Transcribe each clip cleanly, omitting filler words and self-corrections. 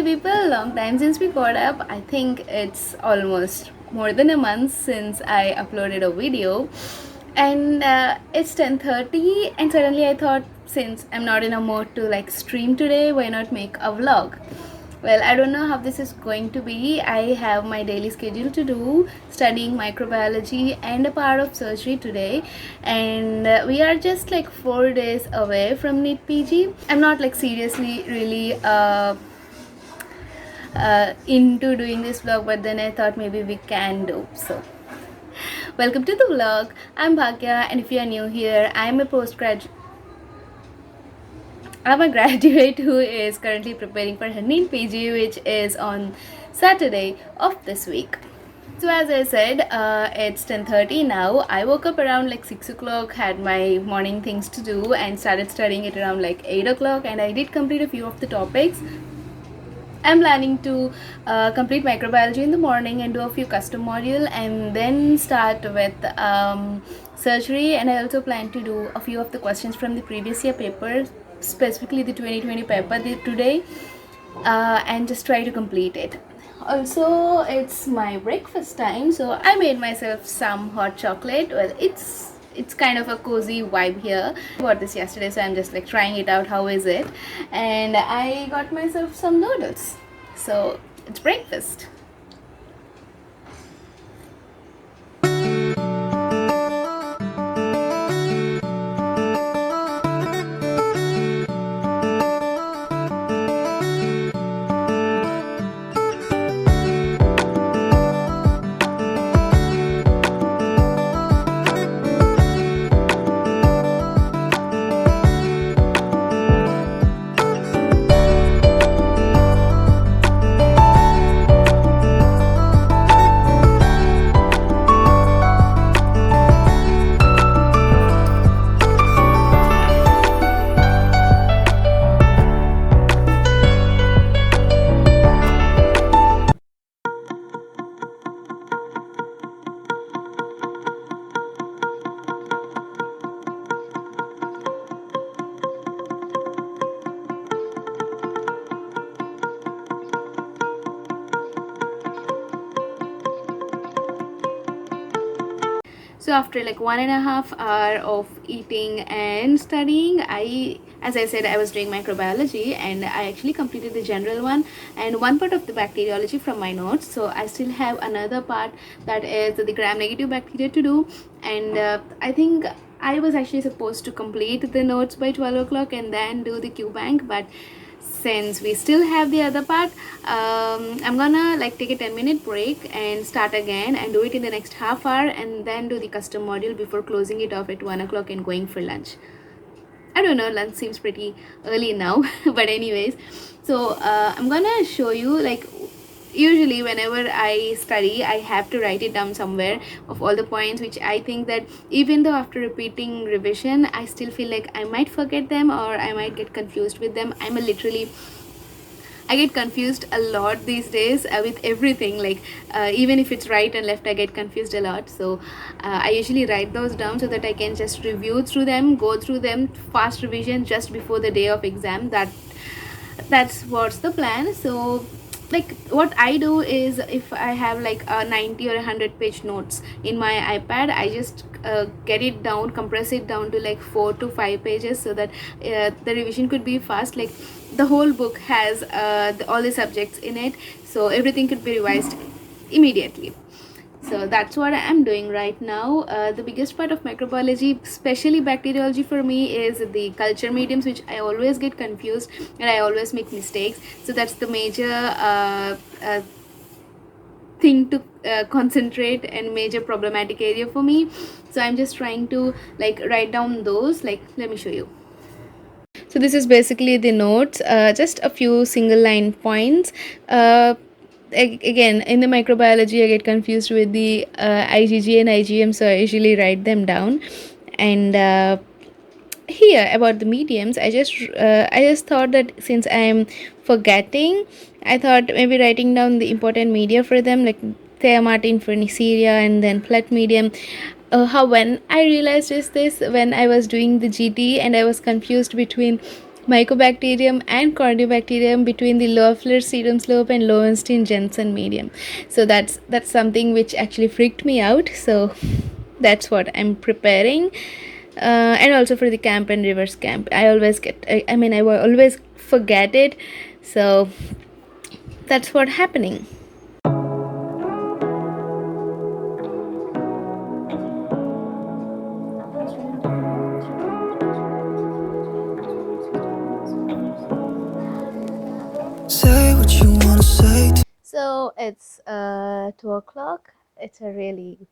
Hey people, long time since we caught up. I think it's almost more than a month since I uploaded a video, and it's 10:30, and suddenly I thought, since I'm not in a mood to like stream today, why not make a vlog? Well, I don't know how this is going to be. I have my daily schedule to do, studying microbiology and a part of surgery today, and we are just like 4 days away from NEET PG. I'm not like seriously really into doing this vlog, but then I thought maybe we can do so. Welcome to the vlog. I'm Bhagya, and if you are new here, I'm a graduate who is currently preparing for her NEET PG, which is on Saturday of this week. So as I said, it's 10:30 now. I woke up around like 6 o'clock, had my morning things to do, and started studying it around like 8 o'clock, and I did complete a few of the topics. I'm planning to complete microbiology in the morning and do a few custom module, and then start with surgery. And I also plan to do a few of the questions from the previous year paper, specifically the 2020 paper today, and just try to complete it. Also, it's my breakfast time, so I made myself some hot chocolate. Well, it's kind of a cozy vibe here. I bought this yesterday, so I'm just like trying it out, how is it. And I got myself some noodles, so it's breakfast. So after like 1.5 hours of eating and studying, as I said, I was doing microbiology, and I actually completed the general one and one part of the bacteriology from my notes. So I still have another part, that is the gram-negative bacteria to do. And I think I was actually supposed to complete the notes by 12 o'clock and then do the Q bank, but since we still have the other part, I'm gonna like take a 10-minute break and start again and do it in the next half hour, and then do the custom module before closing it off at 1 o'clock and going for lunch. I don't know, lunch seems pretty early now but anyways, so I'm gonna show you, like, usually whenever I study, I have to write it down somewhere of all the points which I think that even though after repeating revision, I still feel like I might forget them or I might get confused with them. I get confused a lot these days with everything, like even if it's right and left, I get confused a lot. So I usually write those down so that I can just review through them, go through them, fast revision just before the day of exam. That's what's the plan. So like what I do is, if I have like a 90 or 100 page notes in my iPad, I just get it down, compress it down to like 4 to 5 pages, so that the revision could be fast. Like the whole book has all the subjects in it, so everything could be revised immediately. So that's what I'm doing right now. The biggest part of microbiology, especially bacteriology for me, is the culture mediums, which I always get confused and I always make mistakes. So that's the major thing to concentrate and major problematic area for me. So I'm just trying to like write down those. Like, let me show you. So this is basically the notes, just a few single line points. Again, in the microbiology, I get confused with the IgG and IgM, so I usually write them down. And here about the mediums, I just thought that since I'm forgetting, I thought maybe writing down the important media for them, like Theamartin for Neisseria and then Plet medium. How when I realized is this, when I was doing the GT and I was confused between Mycobacterium and Corynebacterium between the Loeffler serum slope and Lowenstein Jensen medium. So that's something which actually freaked me out. So that's what I'm preparing. And also for the camp and reverse camp, I always get. I mean, I will always forget it. So that's what happening. Say what you wanna say. So it's 2 o'clock. It's a really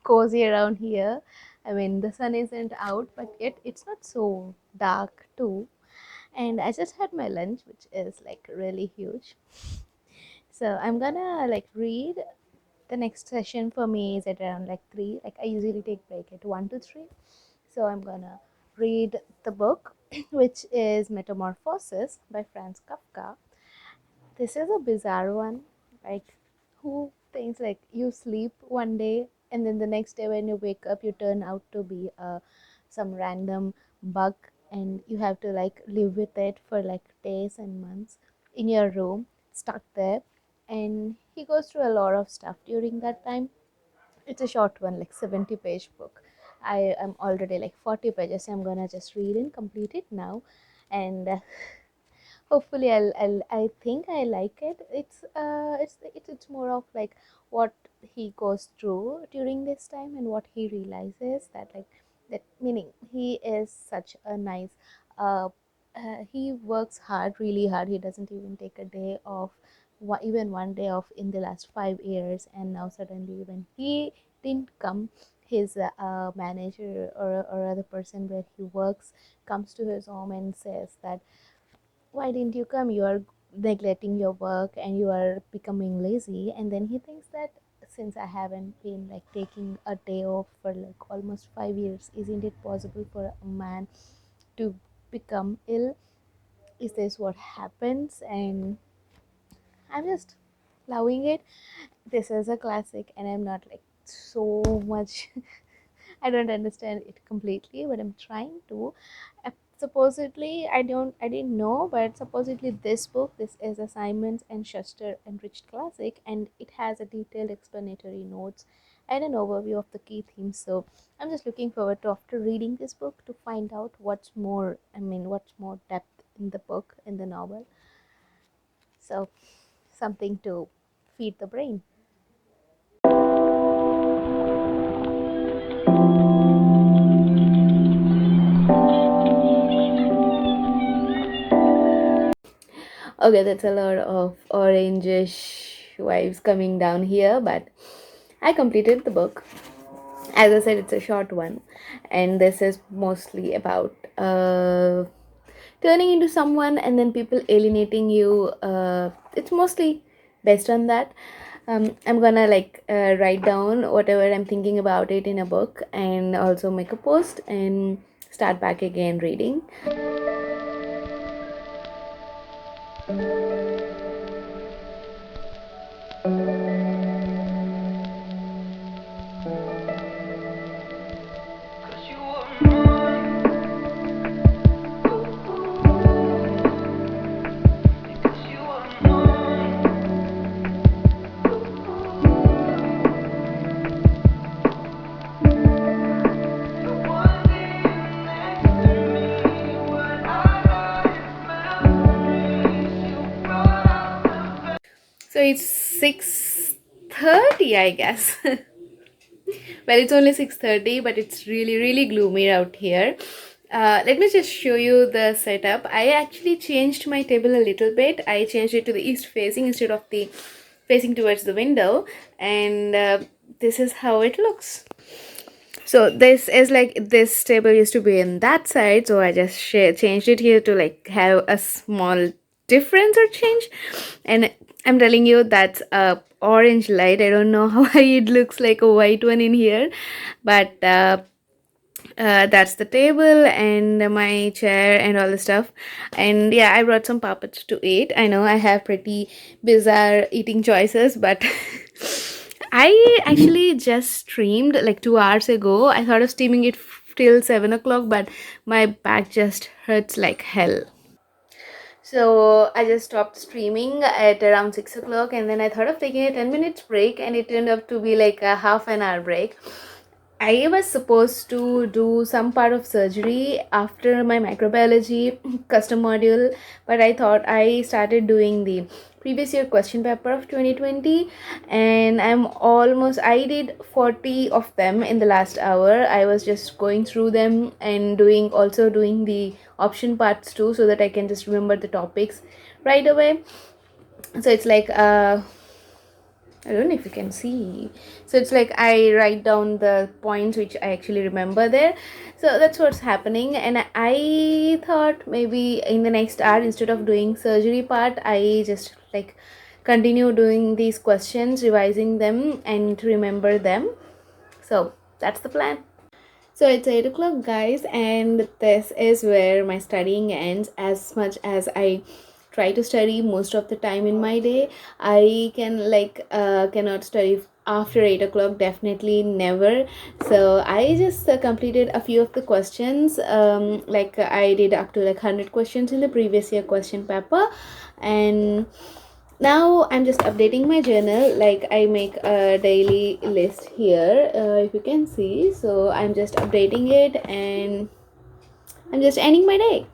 cozy around here. I mean, the sun isn't out, but yet it's not so dark too. And I just had my lunch, which is like really huge. So I'm gonna like read. The next session for me is at around like 3. Like I usually take break at 1 to 3. So I'm gonna read the book, which is Metamorphosis by Franz Kafka. This is a bizarre one. Like, who thinks like you sleep one day and then the next day when you wake up, you turn out to be some random bug and you have to like live with it for like days and months in your room, stuck there. And he goes through a lot of stuff during that time. It's a short one, like 70-page book. I am already like 40 pages. So I'm gonna just read and complete it now. And hopefully I think I like it. It's more of like what he goes through during this time and what he realizes that like that meaning he is such a nice uh, he works hard, really hard. He doesn't even take a day off, even one day off in the last 5 years. And now suddenly when he didn't come, his manager or other person where he works comes to his home and says that why didn't you come, you are neglecting your work and you are becoming lazy. And then he thinks that since I haven't been like taking a day off for like almost 5 years, isn't it possible for a man to become ill? Is this what happens? And I'm just loving it. This is a classic and I'm not like so much I don't understand it completely, but I'm trying to. Supposedly, I didn't know, but supposedly this book, this is a Simons and Schuster enriched classic, and it has a detailed explanatory notes and an overview of the key themes. So I'm just looking forward to after reading this book to find out what's more. I mean, what's more depth in the book in the novel. So something to feed the brain. Okay, that's a lot of orangish vibes coming down here, but I completed the book. As I said, it's a short one, and this is mostly about turning into someone and then people alienating you. It's mostly based on that. I'm gonna like write down whatever I'm thinking about it in a book and also make a post and start back again reading. So it's 6:30, I guess. Well, it's only 6:30, but it's really really gloomy out here. Let me just show you the setup. I actually changed my table a little bit. I changed it to the east facing instead of the facing towards the window, and this is how it looks. So this is like this table used to be in that side, so I just changed it here to like have a small difference or change. And I'm telling you that's a orange light. I don't know how it looks like a white one in here, but that's the table and my chair and all the stuff. And yeah, I brought some puppets to eat. I know I have pretty bizarre eating choices, but I actually just streamed like 2 hours ago. I thought of streaming it till 7 o'clock, but my back just hurts like hell. So I just stopped streaming at around 6 o'clock, and then I thought of taking a 10 minutes break, and it turned out to be like a half an hour break. I was supposed to do some part of surgery after my microbiology custom module, but I thought I started doing the previous year question paper of 2020, and I did 40 of them in the last hour. I was just going through them and doing the option parts too, so that I can just remember the topics right away. So it's like I don't know if you can see. So it's like I write down the points which I actually remember there. So that's what's happening. And I thought maybe in the next hour, instead of doing surgery part, I just like continue doing these questions, revising them, and to remember them. So that's the plan. So it's 8 o'clock, guys, and this is where my studying ends. As much as I try to study most of the time in my day, I cannot study after 8 o'clock, definitely never. So I just completed a few of the questions. I did up to like 100 questions in the previous year question paper, and now I'm just updating my journal. Like I make a daily list here, if you can see. So I'm just updating it, and I'm just ending my day.